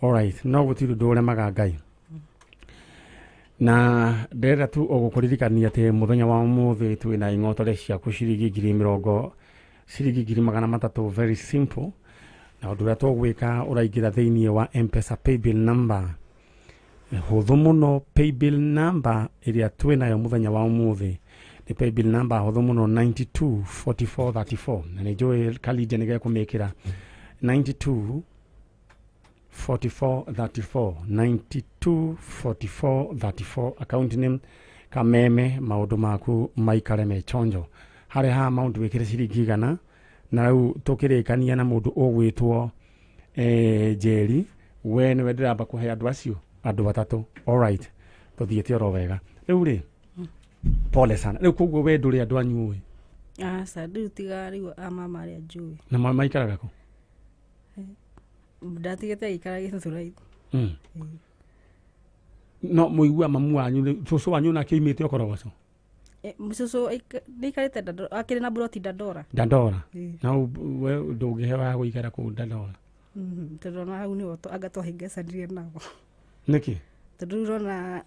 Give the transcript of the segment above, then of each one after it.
Alright, no gutiru ndore magagai. Na ndera tu ogukuririkania ati muthenya wa umuthi twina ing'otore ciaku ciringi 300 very simple. Na undu uria tugwika uraingira thiini wa M-Pesa paybill number. Huthu muno paybill number iria twinayo muthenya wa umuthi ni paybill number huthu muno 924434 na ni njui kalija nige kumikira 924434 account name Kameme maundu maku maikare me chonjo hari ha maundu wikire ciringi igana na riu tukirikania na mundu ugwitwo Njeri we ni wendiramba kuhe andu acio andu batatu. Alright, tuthiete oro wega riu ri pole sana riu koguo we nduri andu anyu wi sa riu tiga riu mama ria njui na mama ikaraga ku ndatigete ikara githurai no muigua mamu wanyu cucu wanyu na kiimite okorogoco mucucu nikarite akiri na buroti Dandora na we ndungihewa guikara ku Dandora tondu hau ni anga twahingacanirie nao niki tondu rona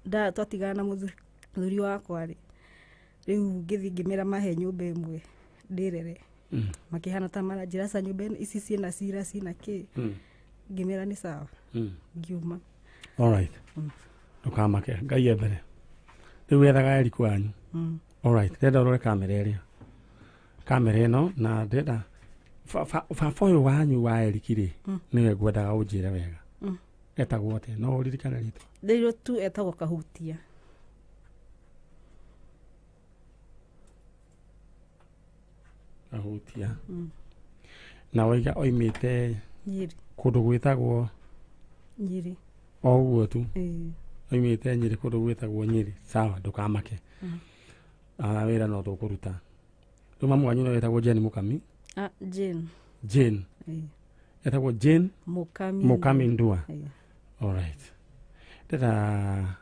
da twatigana na muthuri wakwa ri riu ngithi ngimera mahe nyumba imwe ndirere makihana ta mara njira sa nyumba ici ciina cira cina ki ngimera ni sawa ngiuma. Alright, ukamake ngai ebere riu wethaga eriku wanyu. Alright, ndenda urore kamera ino na ndenda baba uyu wanyu wa erikiri niwe ngwendaga unjire wega etagwo atia no uririkane ritu ndiro tu etagwo Kahutia. Kahutia na waiga oimite Njeri kundu gwitagwo Njeri oguo tu oimite Njeri kundu gwitagwo Njeri. Sawa, ndukamake wira no tukuruta riu mamu wanyu no etagwo Jane Mukami Jane etagwo Jane Mukami Ndua. Alright, ndeta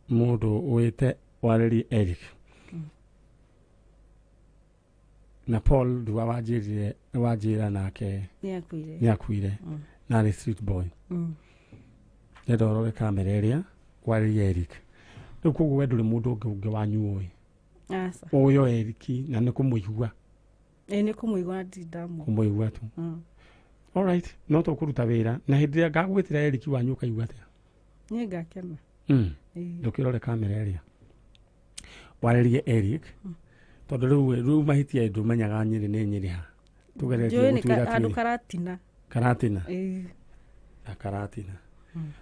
mundu wite wareri Eric na Paul Ndua wajira nake ni akuire na ni street boy. Ndeta urore kamera iria wareri Eric riu koguo we nduri mundu ungi wanyu ui uyo Eric na ni kumuigua ni kumuigua na tindamu kumuigua tu. Alright, no tukuruta wira na hindi ya ngagwitira Eric wanyu kaigua atia ni ngakena ndukirore kamera iria warerie Eric tondu riu mahitia ndumenyaga Njeri ni Njeri ha tugeretie gutwira andu karatina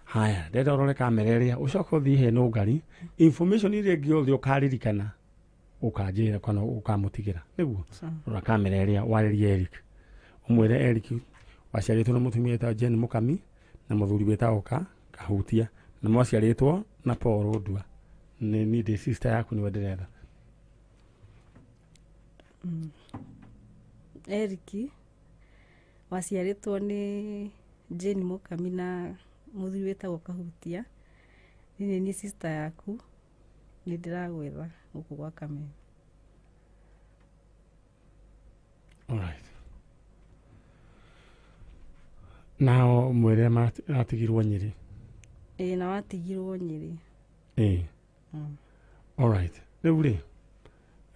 haya ndenda urore kamera iria ucoka uthii he no ngari information iria ngiothe ukaririkana ukanjira kana ukamutigira niguo rora kamera iria warerie Eric umwire Eric waciaritwo na mutumia ta Jane Mukami na muthuri wetagwo Kahutia na mwaciaritwo na Paul Ndua ni the sister yaku ni wenderera. Eric waciaritwo ni Jane Mukami na muthuri wetagwo Kahutia ni sister yaku ni ndiragwetha guku gwa Kameme. Alright, nao mwere atigirwo Njeri na watigirwo Njeri alright riu ri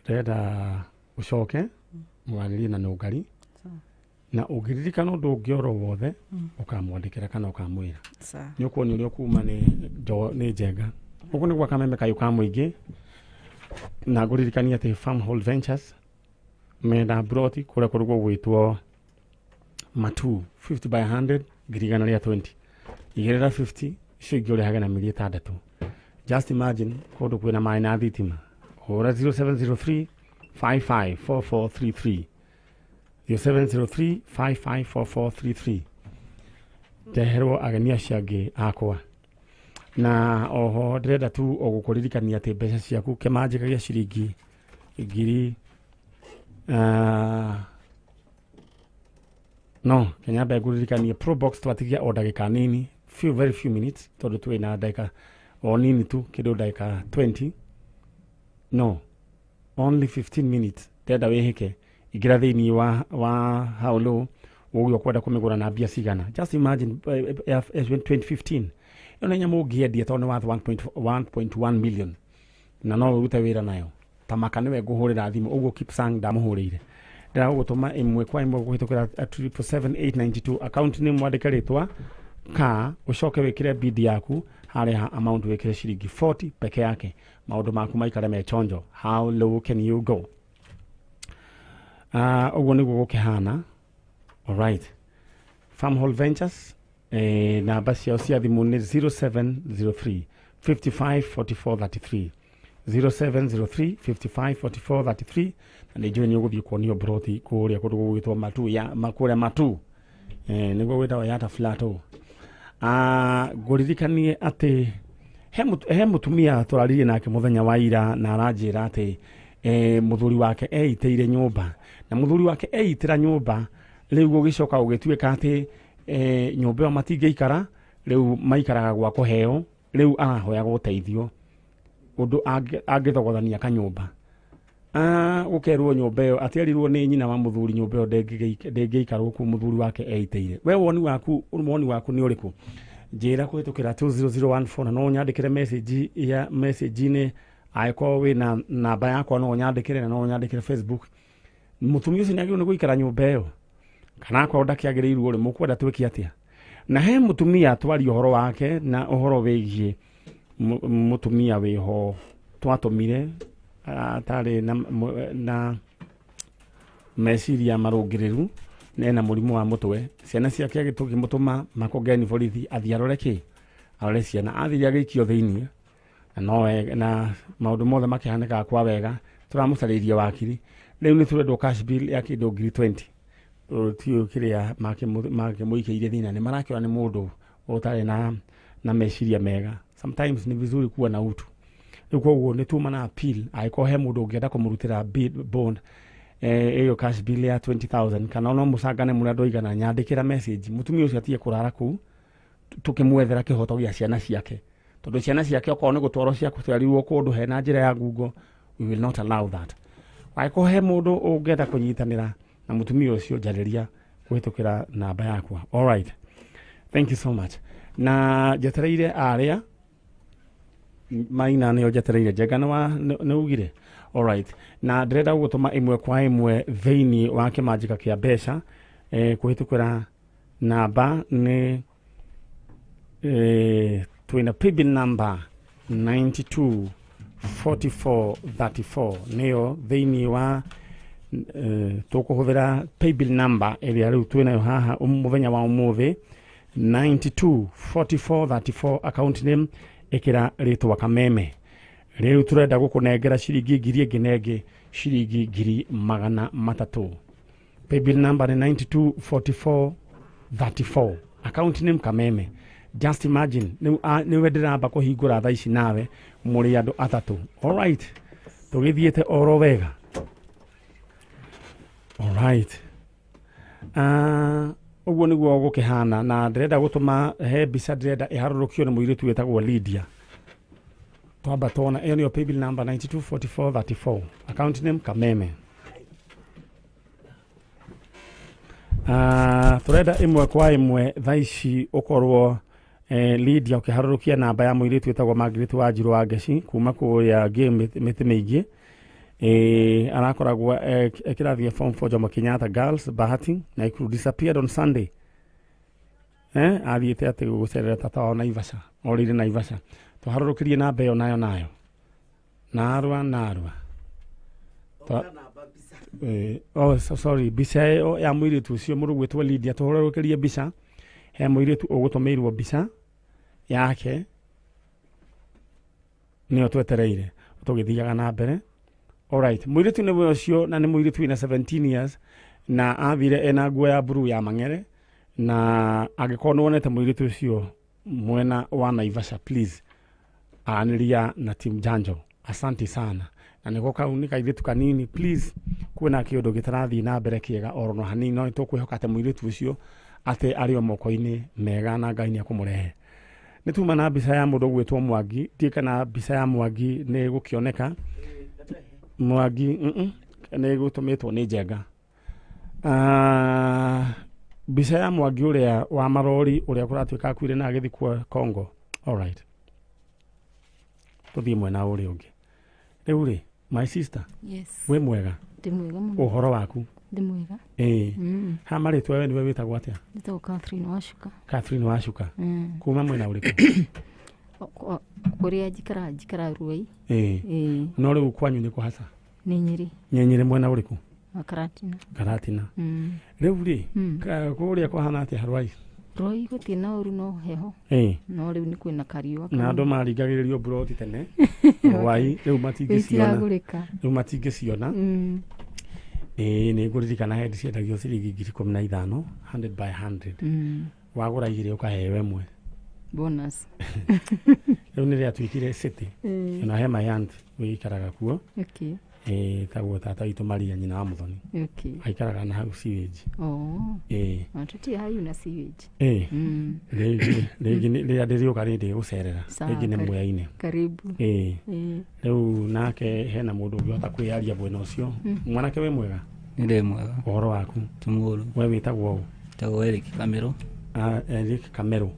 ndenda ucoke mwarĩrie na nũngari na ũngĩririkana ũndũ ũngĩ oro wothe ũkamwandĩkĩra kana ũkamwĩra nĩ ũkuonia ũrĩa ũkuma nĩ njenga ũguo nĩguo Kameme kayũ ka mũingĩ na ngũririkania atĩ Farmhold Ventures menda broti kũrĩa kũrũgwo gwĩtwo Matu 50 by 100 ngirigana rĩa 20 igĩrĩra 50 icio ingĩ ũrĩhage na mĩeri 6. Just imagine kũndũ kwĩna maĩ na thitima hũra 0703 554433 0703 554433 ndeherwo ageni acio angĩ akwa na oho ndĩrenda tu ũgũkũririkania atĩ mbeca ciaku kĩmanjĩkagia ciringi ngiri no kenyamba ngũririkanie Probox twatigia o ndagĩka nini very few minutes tondũ twĩna ndagĩka o nini tu kĩndũ ndagĩka 20 no only 15 minutes ndenda wĩhĩke ingĩra thĩinĩ wa haulu Ugo kwenda kumigura na bia cigana. Just imagine 2015. Yona nyamo giendia tone worth 1.1 million. Na no urute wira nayo. Tamaka niwe guhurira thimu ugo keep sang ndamuhurire. Ndira gutuma imwe kwa imwe guhitukira 77892 account name mwandike ritwa ka ucoke wikire bid yaku haria amount wikire shilingi 40 peke yake. Maundu maku maikare me chonjo. How low can you go? Ugo niguo gukihana. All right. Farm Hall Ventures na basi ya cia thimu ni 0703 55 44 33 0703 55 44 33 na nä njå nä å gå thiä kuonio broti kå rä a kå ndå gå gwä two matu kå rä a matu nä guo wä tagwo yata flato ngå ririkanie atä he må tumia tå raririe nake må thenya wa ira na aranjä ra atä må thuri wake eitä ire nyå mba na må thuri wake eitä ra nyå mba rä u gå gä coka gå gä tuä ka atä nyå mba ä yo matingä ikara rä u maikaraga gwa kå heo rä u arahoya gå teithio undu angithogothania kanyumba gukerwo nyumba iyo atiarirwo ni nyina wa muthuri nyumba iyo ndengeikarwo ku muthuri wake eiteire we woni waku ni uriku njira kuhitukira 20014 na no nyandikire message ni aiko we na namba yakwa no nyandikire na no nyandikire Facebook mutumia ucio niagirwo ni guikara nyumba iyo kana kwa ndakiagirirwo ri mukwenda twiki atia na he mutumia twari uhoro wake na uhoro wigie mutumia wiho twatumire atari na meciria marungiriru nena murimu wa mutwe ciana ciake agituki mutuma makongeni borithi athiarore ki arore ciana athiria gikio thiini na maundu mothe makihaneka kwa wega turamucariria wakiri riu ni turendwo cash bill ya kindu 20 tio kiria makimuikiire thina ni marakiona ni mundu utari na meciria mega. Sometimes ni vizuri kuwa na utu. Uko ni tuma na appeal aiko he mundu ungienda kumurutira bond eyo cash bill ya 20,000 kana no musangane murado igana nyandikira message mutumia ucio atie kurara ku tukimwethera kihoto gya ciana ciake tondu ciana ciake okoro ni gutwaro cia kutwarirwo kundu he na njira ya Google. We will not allow that. Aiko he mundu ungienda kunyitanira na mutumia ucio jariria kuhitukira namba yakwa. All right, thank you so much. Na jetereire aria maina ne ojetereire jegana wa neugire. All right, na ndrenda gutuma imwe kwa imwe theini wa kimanjika kia besha kuhitukira namba ni twina paybill number 924434 niyo theini wa tukuhuthira paybill number area riu twina haha muthenya wa umuthi 924434 account name ikira ritwa Kameme. Riu turenda gukunengera shilingi ngiri ingi shilingi 300 paybill number ni 924434 account name Kameme. Just imagine ni wendiramba kuhingura thaa ici nawe muri andu atatu. All right, tugithiete oro wega. All right, uguo niguo gukihana na ndrenda gutuma he bisa ndrenda iharurukio ni muiritu wetagwo Lydia. Twamba tona iyo niyo paybill number 924434 account name Kameme. Turenda imwe kwa imwe thaici ukorwo Lydia ukiharurukia namba ya muiritu wetagwo Margaret wa Njiro wa Ngeci kuma kuya game miti mingi anakoragwo ekirathie form 4 Jomo Kenyatta Girls Bahati na ikuru disappeared on Sunday. Athiete ati gucerera tata wa Naivasha orire Naivasha tuharurukirie namba iyo nayo narwa sorry bisa ya muiritu ucio murugwetwo Lydia tuharurukirie bisa he muiritu ugutumirwo bisa yake niyo twetereire tugithiaga na mbere. All right, muiritu ni ucio na ni muiritu ina 17 years na athire ena nguo ya blue ya mang'ere na agikorwo wonete muiritu ucio mwena wa Naivasha, please aniria na team Janjo. Asante sana na niko kaunika ithitu kanini, please kuona kiundu gitarathi na mbere kiega orono hanini no tukwihoka muiritu ucio ate ari moko-ini mega na Ngai ni akumurehe. Nituma na bisa ya mundu gwetwo Mwangi tika na bisa ya Mwangi ni gukioneka Mwangi ni gutumitwo ni Njenga. Bisa ya Mwangi uria wa marori uria kuratuika akuire na agithi kwa Congo. All right. Tuthie mwena uria ungi. Riu ri, my sister. Yes. We mwega. Ndi mwega muno. Uhoro waku. Ndi mwega. Ha maritwa we niwe witagwo atia? Nditagwo Catherine Washuka. Catherine Washuka. Kuma mwena uriku? Kuria njikara Ruai. No riu kwanyu ni kuhasa? Ni Njeri. Nyeri mwena uriku? Karatina. Riu ri, kuria kuhana atia Ruai? Ruai guti na uru no heho. No riu ni kwina kariwa. Na andu maringagiririo broti tene. Ruai riu matingiciona. Riu matingiciona. Ni nguririkana hendi ciendagio ciringi 15 100 by 100. Wagura igire ukaheo imwe. Bonus. Riu ni ria twikire city. Na hema yant wikaraga kuo. Okay. Taguo tata itu Maria nyina wa Muthoni. Okay. Aikaraga na hau sewage. Atuti hayu na sewage. Regi ria ndiriuka rindi gucerera. Regi ni mweaine. Karibu. Riu nake hena mundu ungiota kwiaria bwena ucio. Mwanake we mwega? Ndi mwega. Uhoro waku? Tumuru. We witagwo u? Tagwo Eric Kamero. Eric Kamero.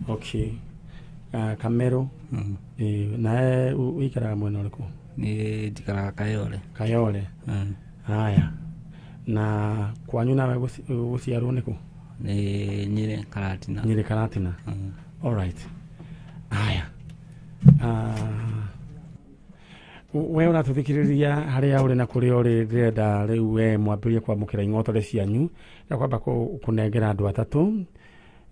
Okay. Kamero. Na wikaraga mwena uriku? Ni ndikaraga Kayole. Kayole. Haya. Na kwanyu nawe guciarwo niku? Ni Njeri Karatina. Njeri Karatina. All right. Haya. We uratuthikiriria haria uri na kuria uri ndirenda riu we mwambirie kwamukira ing'otore cianyu ya kwamba kunengera andu atatu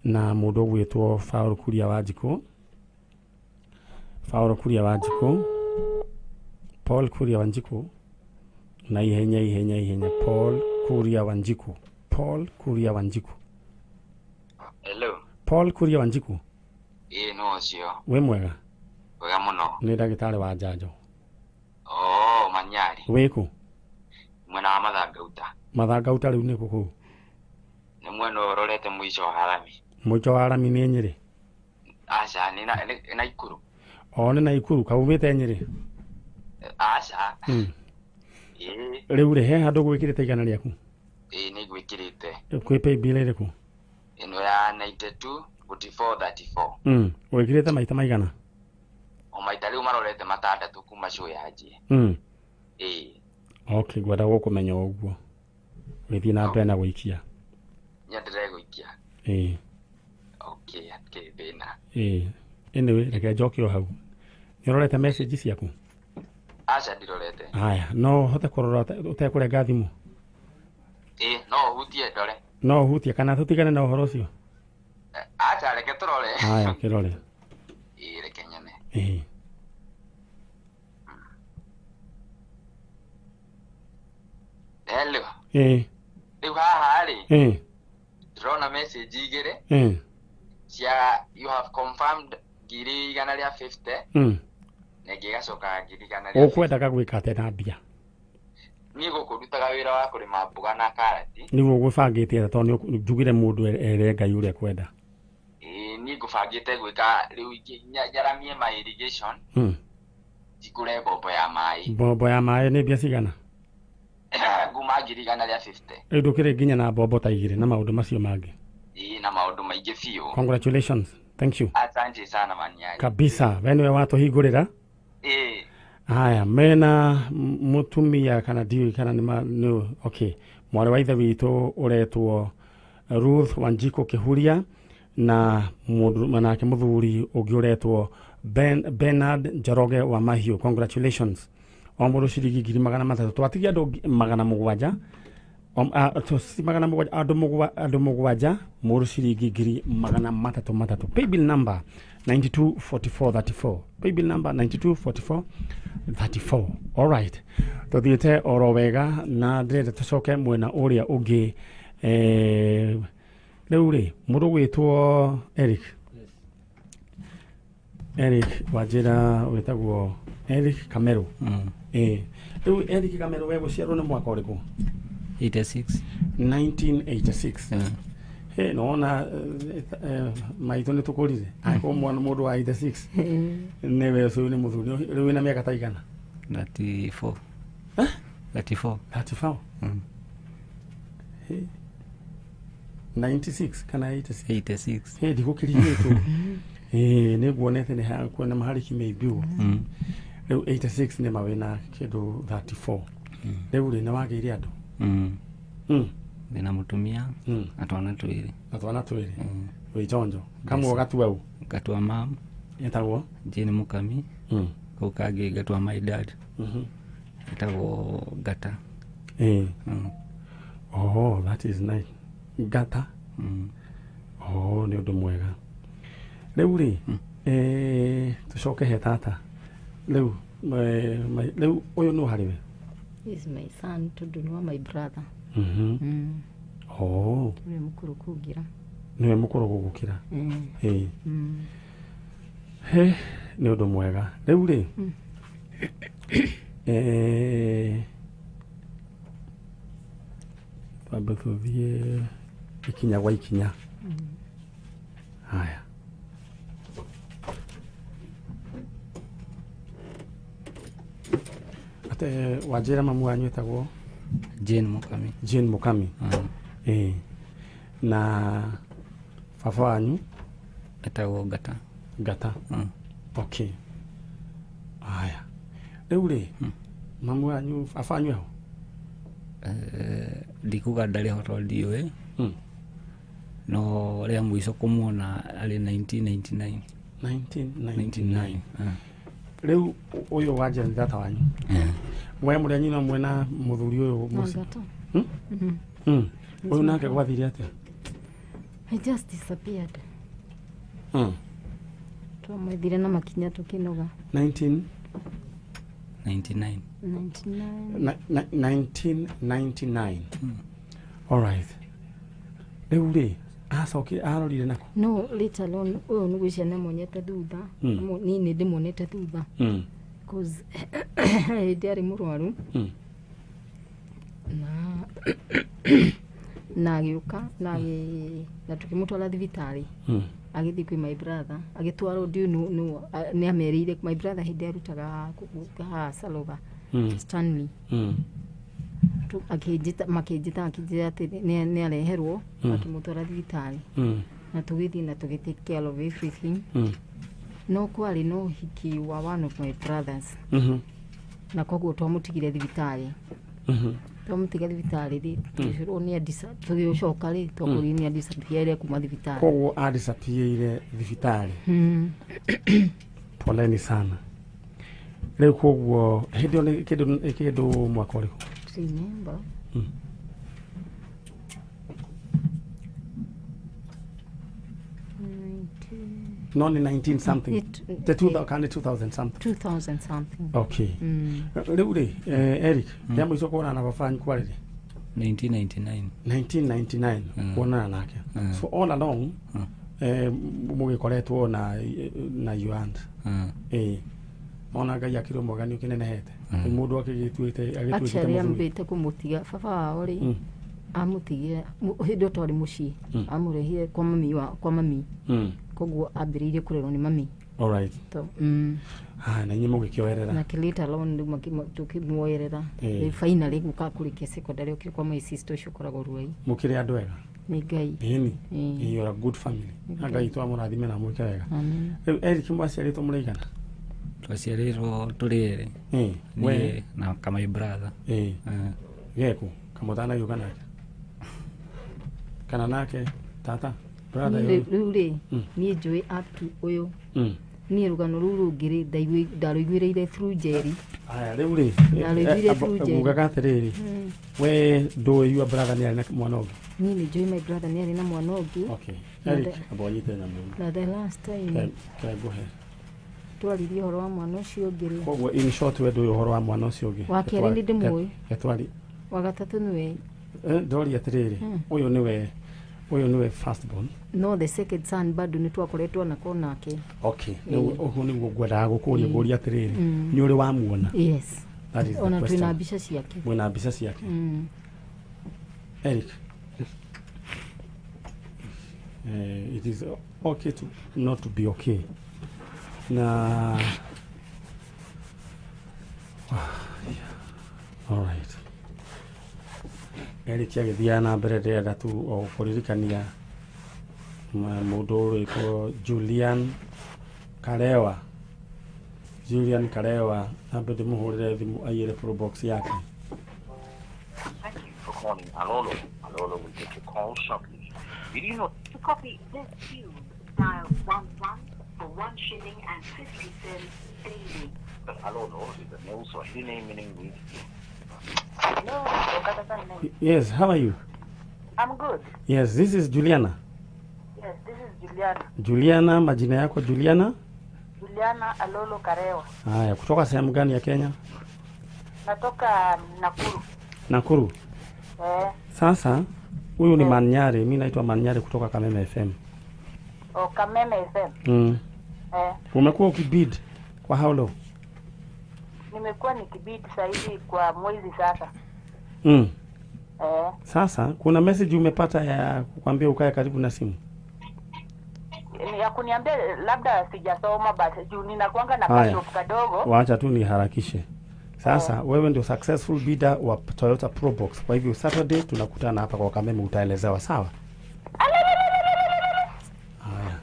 na mundu gwitwo Faul Kuria Wanjiku. Faul Kuria Wanjiku. Paul Kuria Wanjiku. Na ihenya Paul Kuria Wanjiku. Paul Kuria Wanjiku. Hello. Paul Kuria Wanjiku. No cio. We mwega? Wega muno. Ni ndagitari wa njanjo. Manyari. Wiku? Mwena wa Mathangauta. Mathangauta riu ni kuku? Ni mwena urorete mwico wa Harami. Mwico wa Harami ni Njeri? Aca ni na Ikuru. Ni na Ikuru kaumite Njeri? Aca. Riu ri he handu gwikirite igana riaku? Ni gwikirite. Kwi pay bill iriku? Ino ya 92 4434. Gwikirite maita maigana? Maita riu marorete matandatu kuma show yanjie. Okay, gwenda gukumenya uguo. Withii na mbere na guikia. Nyendere guikia. Okay, thina. Anyway, reke njoke o hau. Nirorete message ciaku? Aca ndirorete. Haya, no hote kurora utekurenga thimu? No hutie ndore. No hutie kana tutigane na uhoro ucio? Aca reke turore. Haya, kirore. Reke nyene. Hello. Riu haha ri. Ndrona message igire. Cia you have confirmed ngiri igana ria 50. Na ngigacoka ngiri igana ria. Ukwendaga gwika atia na mbia? Ni gukundutaga wira wa kurima mboga na karati. Ni gugubangite atia tondu njugire mundu erenga yure kwenda? Ni ngubangite gwika riu njaramie ma irrigation. Jikure bombo ya mai. Bombo ya mai ni mbia cigana? Nguma ngiri igana ria 50. Ndukire nginya na bombo ta igire na maundu macio mangi? Na maundu maingi fiu. Congratulations. Thank you. Asante sana Manyari. Kabisa. Wenwe watuhingurira? Haya, mena mutumia kana diu kana no. Okay. Mwale wa ithe witu uretwo Ruth Wanjiku Kihuria na mundu manake muthuri ungi uretwo Bernard Njoroge wa Mahiu. Congratulations. Omuru ciringi 300 twatigia andu 700 andu mugwanja muru ciringi 300 paybill number 924434 paybill number 924434. All right, tuthiete oro wega na ndire tucoke mwena uria ungi riu ri mundu gwitwo Eric. Eric wajira wetagwo Eric Kamero. Riu Eric Kamero we guciarwo ni mwaka uriku? 86. 1986. Nona maitu ni tukurire ako mwana mundu wa 86 newe ucio ni muthuri riu na miaka taigana? 34. 34. 96 kana 86 86 ndigukirie tu nä nguonete nä kuona mahari kimeibiwa rä u 86 nä mawena kindu 34 rä u rä nä wagä ire andå ndä na må tumia atwana twä rä wä njonjo kamwe gatua u gatua mam etagwo Njeri må kami kau kangä gatua my dad etagwo Gata. Oh, that is nice. Gata. Oh, nä å ndå mwega rä u rä tå coke he tata rä u å yå nä harä we is my son tondu nä wa my brother oh nä må kå rå kungira nä we må kå rå gå gå kä ra he nä å ndå mwega rä u rä twambe tå thiä ikinya gwa ikinya haya ate wanjä ra mamu wanyu etagwo Jane Mukami. Jane Mukami. Na baba wanyu etagwo Gata. Gata. Okay. Haya. Rĩu rĩ mamu wanyu baba wanyu ho ndikuga ndarĩ ho tondũ ndiũĩ no rĩa mũico kũmuona arĩ 1999. 1999. Rĩu ũyũ wanjĩra nĩ tata wanyu we mũrĩa nyina mwena mũthuri ũyũ mũci ũyũ nake gwathire atĩa? I just disappeared. Twamwethire na makinya tũkĩnoga 1999. All right. Rĩu rĩ acoke arorire nako no later on ũyũ nĩ gwĩcia nĩamwonyete thutha niĩ nĩ ndĩmuonete thutha cause hĩndĩ arĩ mũrwaru na agĩũka na tũkĩmũtwara thibitarĩ agĩthiĩ kwĩ my brother agĩtwarwo nĩ amerire my brother hĩndĩ arutaga Salova Stanley makĩnjĩta atĩ nĩ areherwo akĩmũtwara thibitarĩ na tũgĩthiĩ na tũgĩtake care of everything no kwarĩ no ũhiki wa one of my brothers na koguo twamũtigire thibitarĩ twamũtiga thibitarĩ rĩ tũgĩcirwo nĩ tũgĩcoka rĩ twakũrĩ nĩ disappear kuma thibitarĩ koguo disappear thibitarĩ poleni sana rĩu koguo hĩndĩ kĩndũ mwaka ũrĩkũ remember no ni 19 something the 2000 something 2000 something okay rĩu rĩ Eric ya mũico kuonana na baba wanyu kwarĩ 1999 kuonana nake so all along mũgĩkoretwo na you and ona Ngai akĩrwo mwega nĩ ũkĩnenehete mũndũ akĩgĩtuĩte actually ambĩte kũmũtiga baba wao rĩ amũtigire hĩndĩ twarĩ mũciĩ amũrehire kwa mami koguo ambĩrĩirie kũrerwo nĩ mami. All right. So na nyinyi mũgĩkĩoerera na later alone tũkĩmuoerera finally gũka kũrĩkia secondary okire kwa my sister ũcio ũkoragwo Ruai. Mũkĩrĩ andũ ega nĩ Ngai you are a good family Ngai twamũrathime na mwĩke wega. Rĩu Eric mwaciarĩtwo mũrĩigana? Twaciarĩtwo tũrĩ erĩ we na my brother geku kamũtana yuga nake kana nake tata brother rĩu rĩ niĩ njũĩ up to ũyũ niĩ rũgano rũu rũngĩ rĩ ndarũiguĩrĩire through Njeri. Aya rĩu rĩ ngugaga atĩrĩrĩ we ndũĩ your brother nĩ arĩ na mwana ũngĩ? Niĩ nĩ njũĩ my brother nĩ arĩ na mwana ũngĩ. Okay Eric abonyite na mũndũ na the last time kĩrĩguhe twaririe ũhoro wa mwana ũcio ũngĩ rĩ koguo in short we ndũĩ ũhoro wa mwana ũcio ũngĩ? Wa kerĩ nĩ ndĩmũĩ getwari wa gatatũ nĩwe ndori atĩrĩrĩ ũyũ nĩwe first born no the second son bado nĩ twakoretwo nako nake. Okay ũguo nĩguo ngwendaga gũkũria ngũria atĩrĩrĩ nĩ ũrĩ wamuona? Yes ona twĩna mbica ciake. Mwĩna mbica ciake? Eric it is okay to not to be okay na all right Eric agithia na mbere ndenda tu o kuririkania mundu wiko Julian Karewa ambe ndimuhurire thimu aiyere pro box yake. Thank you for calling Alolo. Alolo will take your call shortly. Did you know to copy this tune, dial 11 for 1 shilling and 50 cents daily. that Alolo is a new Swahili name meaning with you? Hello, Yes, how are you? I'm good. Yes, this is Juliana. Yes, this is Juliana. Juliana, majina yako Juliana? Juliana Alolo Karewa. Haya, kutoka sehemu gani ya Kenya? Natoka Nakuru. Nakuru. Sasa huyu ni Manyari, mimi naitwa Manyari kutoka Kameme FM. Oh, Kameme FM. Umekuwa ukibid kwa how long? Nimekuwa nikibid sahihi kwa mwezi sasa. Sasa kuna message umepata ya kukwambia ukae karibu na simu? Ya kuniambia labda sijasoma but juu ninakuanga na kashofu kadogo. Waacha tu niharakishe. Sasa wewe ndio successful bidder wa Toyota Probox. Kwa hivyo Saturday tunakutana hapa kwa Kameme, utaelezewa, sawa? Haya.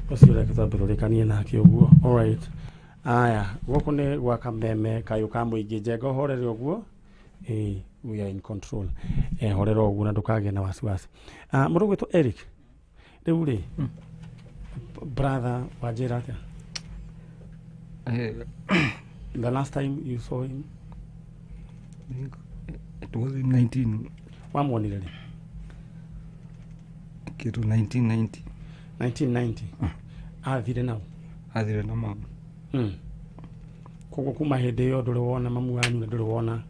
Basi yule kitabirikania na kioguo. All right. Haya, goko ne gwa Kameme kayo kamwe igejego horere oguo. We are in control. Horere oguo na ndukage na wasiwasi. Murugo to Eric. Deure. Brother wa Gerard. The last time you saw him? It was in 19... One morning really? Kitu 1990. 1990? Vile nao? Vile na mama. Koko kuma hede yo nduri wona mamu wanyu na nduri wona.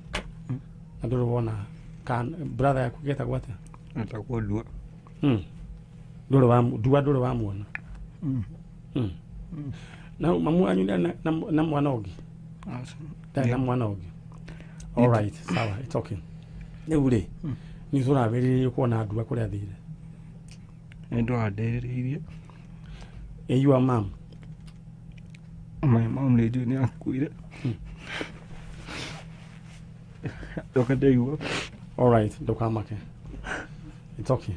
Na nduri wona kan brother yaku geta gwate? Atakuwa dua. Nduri wa muona. Na mamu wanyu na mwana ogi? Na mwana ogi. All right, sawa, it's okay. Neure. Ni zora beri ko na dua ko athire. Endo adereire. Your mom? My mom lady ni akuire. Dokadeiwa. All right, dokamake. It's okay.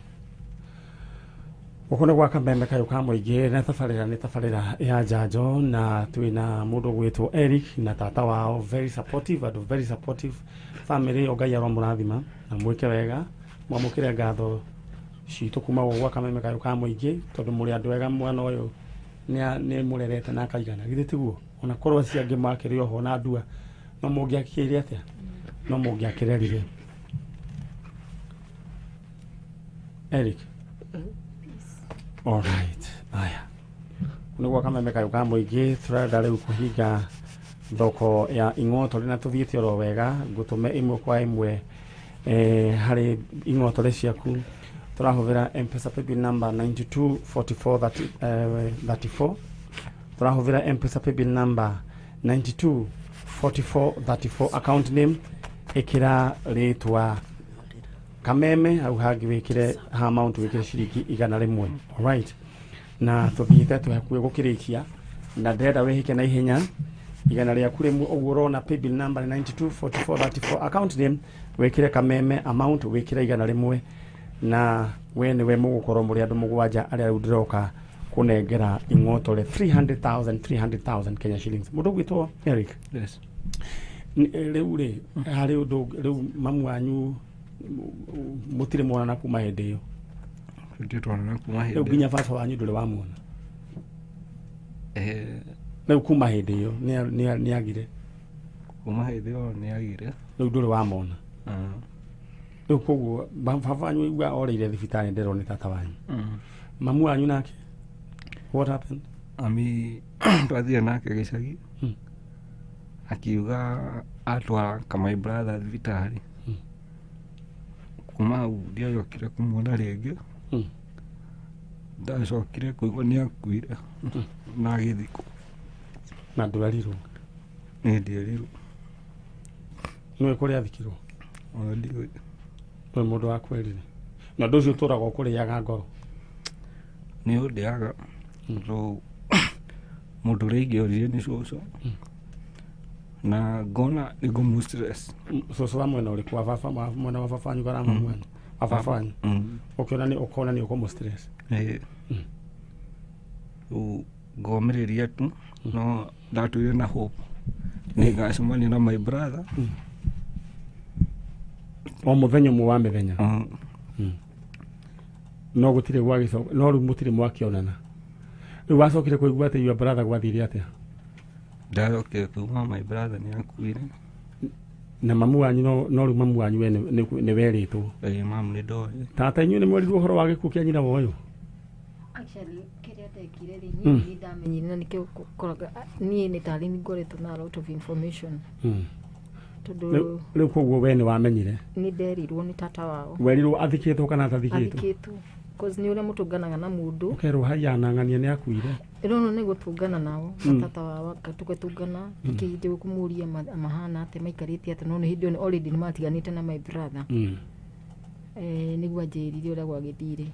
Ukone gwa Kameme kayo kamwige na tafarira ya jajo na twina mundu gwitwo Eric na tata wao, very supportive family ogaya ro murathima na mwike wega mwamukire ngatho citu kuma gwa Kameme kayo kamwige tondu muri andu wega mwana uyu ni murerete na akaigana githe tiguo ona korwa ciange makire oho na ndua no mungiakire atia no mungiakirerire Eric. All right. Aya. Unigwa Kameme kayo kamwige turada riu kuhinga thoko ya Ing'oto rina tuthiite oro wega gutume imwe kwa imwe hari Ing'oto re ciaku turahuvira M-Pesa paybill number 924434 turahuvira M-Pesa paybill number 924434 account name ikira ritwa Kameme au hagi wikire ha amount wikire shiringi 100. All right. Na tuthiite tuhakuye gukirikia na ndenda wihike na ihenya 100 kure mu oguro na paybill number 924434 account name wikire Kameme amount wikire 100 na wene we mugukoro muri andu mugwanja aria ndiroka kunengera Ing'oto re 300,000 Kenya shillings. Mundu gwitwo Eric. Yes. Riu hari undu riu mamu wanyu mutire mwana na kuma hende yo. Nditwa na kuma hende. Uginya baba wanyu ndure wa muona. Na kuma hende yo ni agire. Kuma hende yo ni agire. Ndure wa muona. Riu koguo baba wanyu igwa oreire thibitari ndero ni tata wanyu. Mamu wanyu nake. What happened? Ami twathie nake gicagi. Akiuga atwara kama brother thibitari. Kuma ndiayokire kumuona ringi. Ndacokire kuigua ni akuire na agithiko na ndwarirwo ni ndiarirwo niwe kuri athikirwo ndiwe no mundu wa kwerire na nducio turaga kuri yaga ngoro ni undiaga ro mundu ringi orire ni coco na ngona nigumu stress so mwena uri kwa baba mwena wa baba nyugara mwena baba ukona ni uko stress ngomereria tu no ndatuire na hope nigacemania na my brother o muthenya mu wa mithenya no gutire gwagicoka no ru mutire mwakionana riu wacokire kuigua ati your brother gwathire atia ndarokire kuigua my brother ni akuire na mamu wanyu no ru mamu wanyu ni weritwo mamu ni ndoe tata inyu ni mwerirwo uhoro wa gikuo kia nyina woyo actually kiria tekire ri ni ndamenyire na nikio koraga ni ni tari ni ngoretwo na a lot of information riu koguo we ni wamenyire ni nderirwo ni tata wao werirwo athikitwo kana athikitwo cause ni uria mutunganaga na mundu ukerwo hayanang'ania ni akuire no ni gutungana nao tata wao tuketungana ikije kumuria mahana ate maikarite ate no ni hindi already ni matiganite na my brother niguo njirire uria gwagithire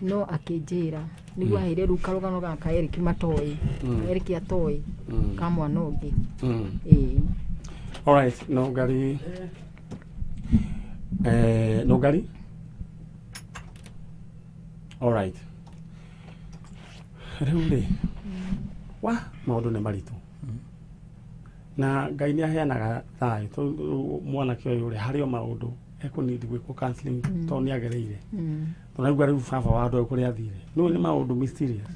no akinjira niguo ahire ru karugano gaka Eric matoi Eric atoi kamwa nogi all right no gari no gari all right riu wa maundu ni maritu na Ngai ni aheanaga thai to mwana kio uri hario maundu ekunidi gwiko counseling to ni agereire to naigua riu baba wa andu kuri athire no ni maundu mysterious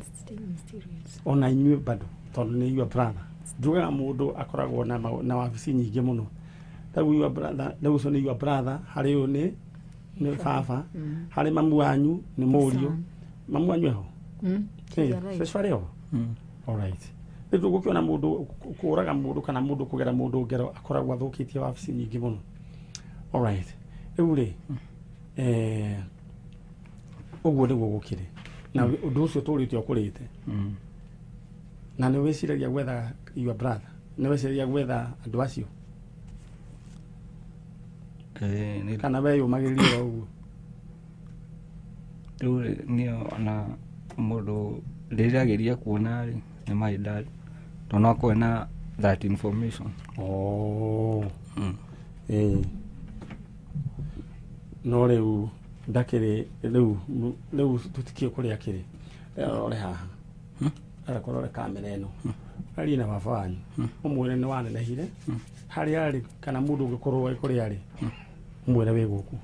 ona inyu bado to ni your brother njugaga mundu akoragwo na wabici nyingi muno tagu your brother no so ni your brother hari uyu ni baba hari mamu wanyu ni murio mamu wanyu eho seshwari ho all right ndio gukiona mundu kuraga mundu kana mundu kugera mundu ngero akoragwo athukitie wabici nyingi muno all right uri uguo niguo gukire na undu ucio turite ukurite na ni wiciragia gwetha your brother ni wiciragia gwetha andu acio kana we yumagiririe uguo uri nio na mundu ndirageria kuona ri ni my dad to no kwena that information no riu ndakiri riu tutikie kuria kiri ore haha ara korore kamera eno ari na baba wanyu umwire ni wanenehire hari ari kana mundu ungikorwo ai kuri ari umwire wi guku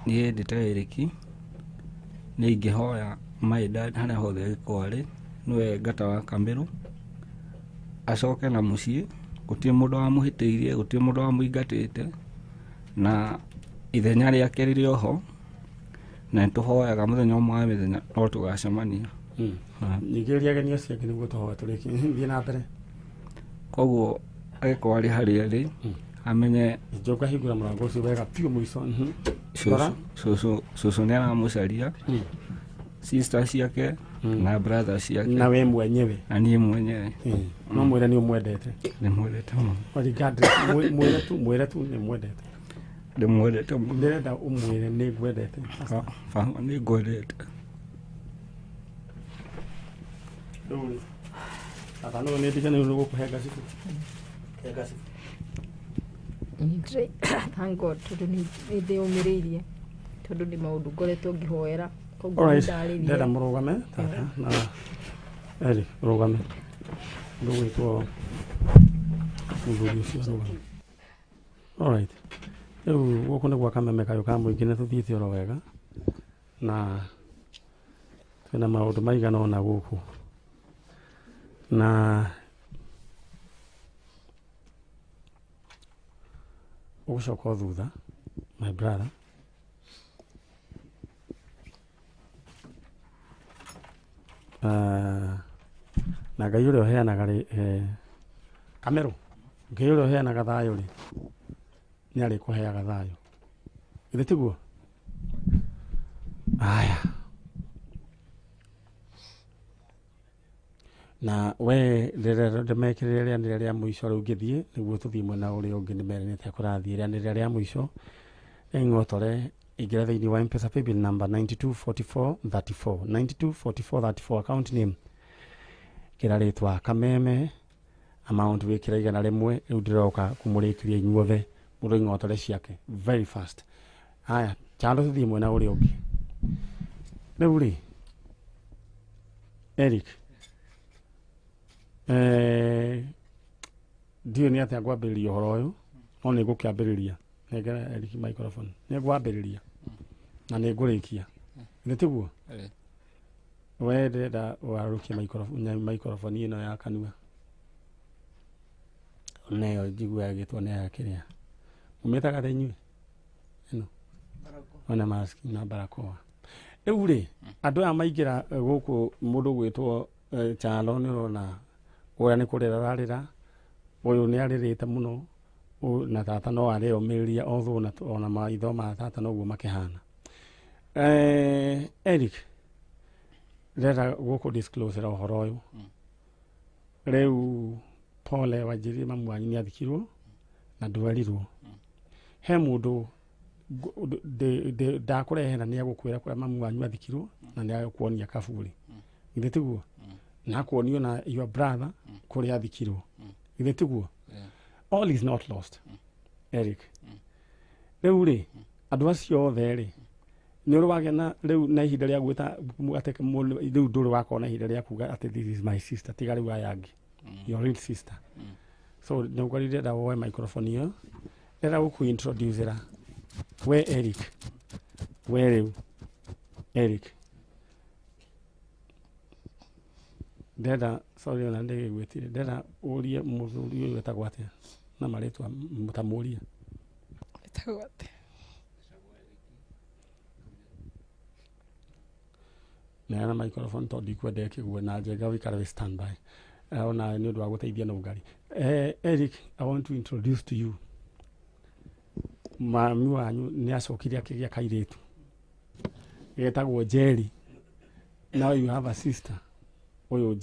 nie nditairiki ni ingihoya my dad hana hothe kwari niwe ngata wa Kameme acoke na mucii gutie mundu wa muhitiirie gutie mundu wa muingatite na ithenya riake riri oho na tuhoyaga muthenya umwe mithenya no tugacemania nigeria genio ciake niguo tuhoya turiki thie na mbere koguo agiko ari hari ari amenye njoka hingura murango ucio wega piu muico susu ni aramucaria sister ciake na brother ciake na we mwenyewe na nie mwenyewe no mwire ni umwendete ni mwendete mo regardless mwire tu ni mwendete de mwendete mo ndenda umwire ni gwendete fa ni gwendete dole ata no ne dikane no kuhega siku hega siku Njeri thank God tondu ni thiumiririe tondu ni maundu ngoretwo ngihoera koguo ndenda murugame tata na eri rugame ndugwitwo muthuri ucio rugame all right riu guku ni gwa Kameme kayo ka muingi ni tuthiite oro wega na twina maundu maigana ona guku na ugucoka thutha my brother na Ngai uria uheanaga ri Kameme Ngai uria uheanaga thayo ri ni ari kuheaga thayo ithe tiguo aya na we ndemekirire rĩanĩrĩra rĩa mũico rĩu ngĩthiĩ nĩguo tũthiĩ mwena ũrĩa ũngĩ nĩmeranĩte kũrathiĩ rĩanĩrĩra rĩa mũico ng'otore ingĩra thĩinĩ wa M-Pesa paybill number 924434 924434 account name kira ritwa Kameme amount wikira igana rimwe riu ndiroka kumurikiria inyuothe mundu ingotore ciake very fast. Haya chando tuthie mwena uri ungi riu ri Eric ndio ni atia ngwambiriria uhoro uyu no ni ngukiambiriria negera Eric microphone ni ngwambiriria na ni ngurikia ni tiguo we ndenda warukia microphone ino ya kanua neyo njigua gitwo ne akiria umetaga thenyu ino ona mask na barakoa riu ri andu aya maingira guku mundu gwitwo chalo ni rona oya ni kurira rarira uyu ni aririte muno na tata no ari omiriria otho na ona maitho ma tata no guo makihana. Eric rera guku disclose ra uhoro uyu riu Pole wa Njeri mamu wanyu ni athikirwo na ndwerirwo he mundu ndakurehera ni agukwira kwa mamu wanyu athikirwo na ni agukuonia kaburi ithe tiguo na kuonio na your brother kuri athikirwo ithe tiguo all is not lost Eric riu ri andu acio othe ri ni uri wagena riu na ihinda ria gwita ateke riu nduri wakona ihinda ria kuga ati this is my sister tiga riu ayangi your real sister so no gwarire da woe microphone hiyo era uku introduce ra we Eric we Eric dada sorry na ndege gwetire dada urie muthuri uyu wetagwo atia na maritwa mutamuria wetagwo atia na microphone to ndikwende kigwe na njega wikara standby ona ni ndu wa guteithia na ugari. Eric, I want to introduce to you mami wanyu ni acokire akigia kairetu getagwo Njeri. Now you have a sister oyo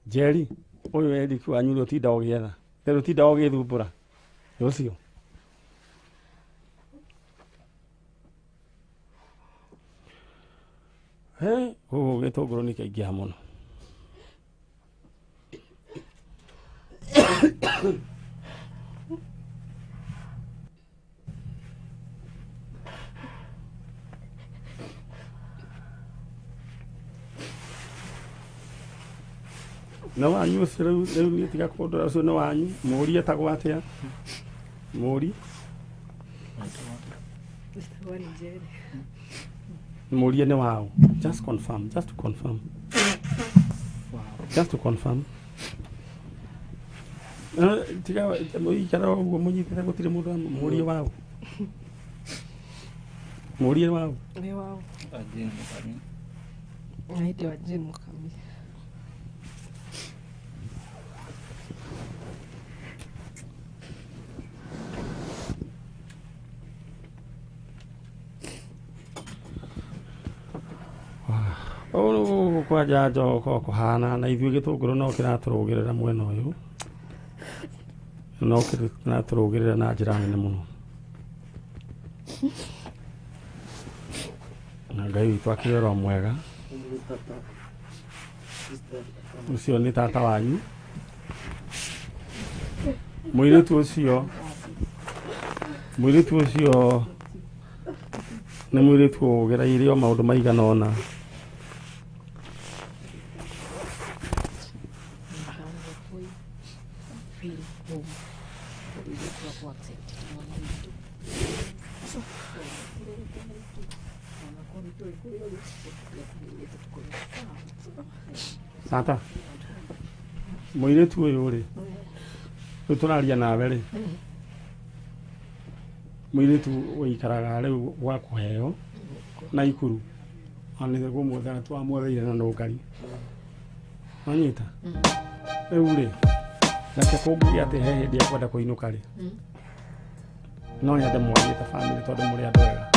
Njeri oyo Eric wanyu ro tinda ogietha ro tinda ogithumbura ucio gitunguru ni kaingia muno no wanyu riu ni tiga kundura ucio no wanyu muri etagwo atia muri muri ni wao just to confirm tiga muikara uguo munyitire gutire mundu muri wao muri wao ni wao ajini mukami aidi ajini mukami kwa jajo ko kuhana na ithuĩ gĩtũngũrũ no kĩratũrũgĩrĩra mwena ũyũ no kĩratũrũgĩrĩra na njĩra nene mũno na Ngai witũ akĩrĩ oro mwega. Ũcio nĩ tata wanyu mũirĩtu ũcio nĩ mũirĩtu ũgereire o maũndũ maigana ũna tata mũirĩtu ũyũ rĩ rĩu tũraria nawe rĩ mũirĩtu ũikaraga rĩu gwa kũheo na ikuru ona nĩ gũmwethera twamwetheire na nũngari anyita rĩu rĩ nake kũngigia atĩ he hĩndĩ ekwenda kũinũka rĩ no nyende mwarie ta family tondũ mũrĩ andũ wega